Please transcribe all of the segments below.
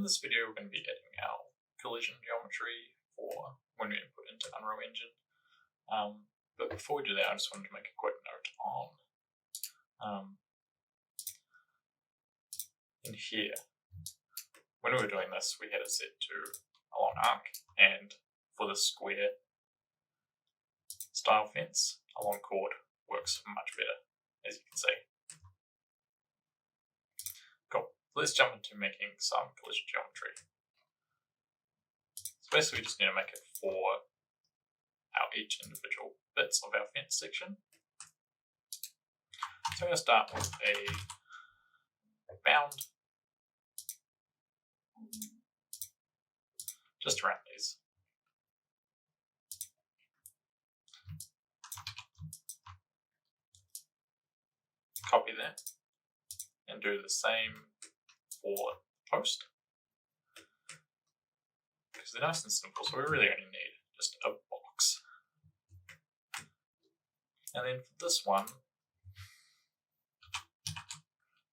in this video we're going to be adding our collision geometry for when we input into Unreal Engine. But before we do that, I just wanted to make a quick note on in here. When we were doing this, we had it set to a long arc, and for the square style fence, a long chord works much better, as you can see. Cool. Let's jump into making some collision geometry. So basically we just need to make it for each individual bits of our fence section. So I'm going to start with a bound just around these. Copy that and do the same for post, because they're nice and simple, so we really only need just a box. And then for this one,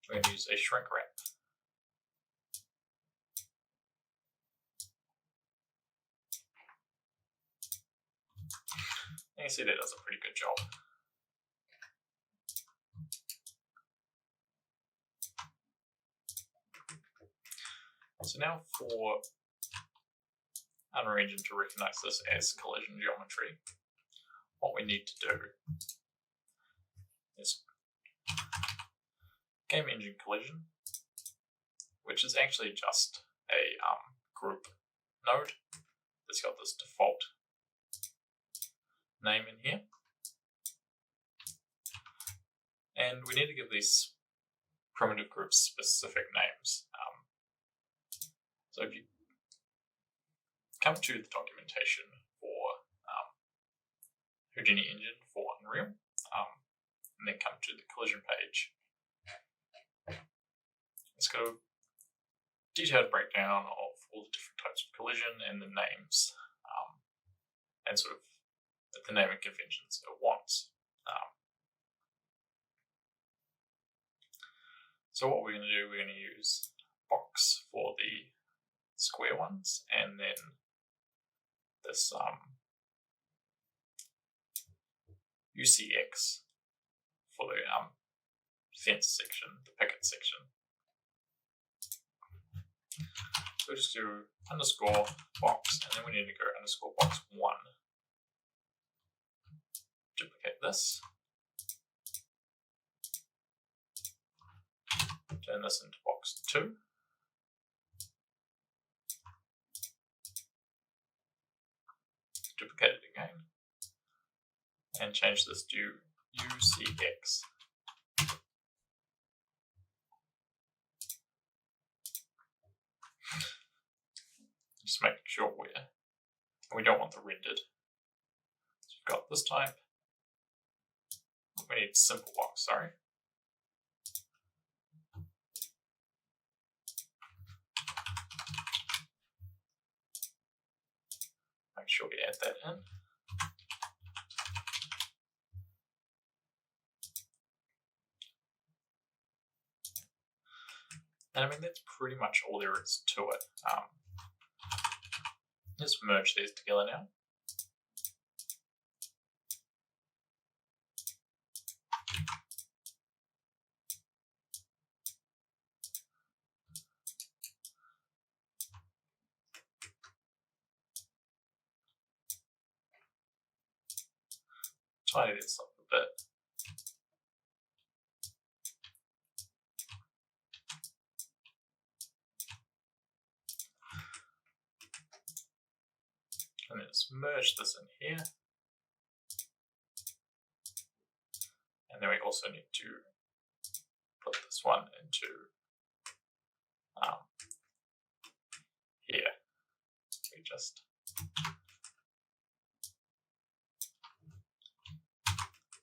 we're going to use a shrink wrap. And you see that does a pretty good job. So now for Unreal Engine to recognize this as collision geometry, what we need to do is game engine collision, which is actually just a group node that's got this default name in here. And we need to give these primitive groups specific names. So if you come to the documentation for Houdini Engine for Unreal, and then come to the collision page, it's got a detailed breakdown of all the different types of collision and the names, and sort of the naming conventions it wants. So what we're going to do, we're going to use box for the square ones, and then this UCX for the fence section, the picket section. So we just do underscore box, and then we need to go underscore box 1. Duplicate this. Turn this into box 2. Duplicate it again, and change this to UCX. Just making sure we don't want the rendered. So we've got this type. We need simple box, sorry. Make sure we add that in. And I mean, that's pretty much all there is to it. Let's merge these together now. Tidy this up a bit. And let's merge this in here. And then we also need to put this one into here. We just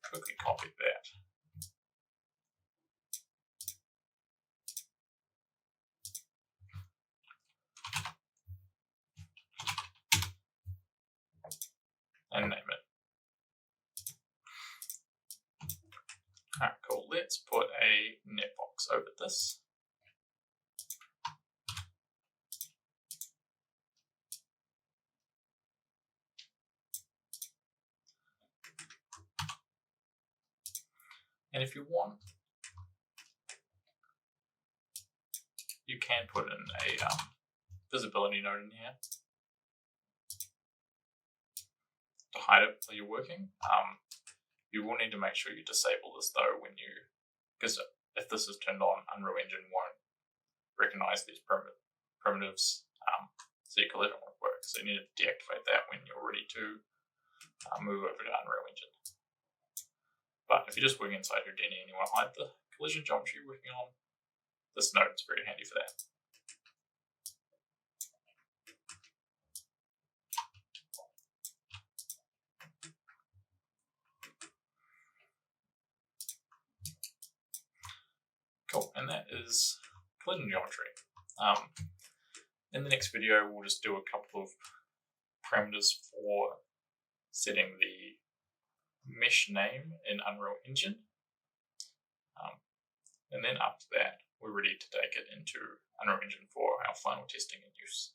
quickly copy that. And name it. Alright, cool. Let's put a netbox over this. And if you want, you can put in a visibility node in here to hide it while you're working. You will need to make sure you disable this though because if this is turned on, Unreal Engine won't recognize these primitives, so your collision won't work. So you need to deactivate that when you're ready to move over to Unreal Engine. But if you're just working inside Houdini and you want to hide the collision geometry you're working on, this node is very handy for that. Cool, and that is collision geometry. In the next video, we'll just do a couple of parameters for setting the mesh name in Unreal Engine. And then after that, we're ready to take it into Unreal Engine for our final testing and use.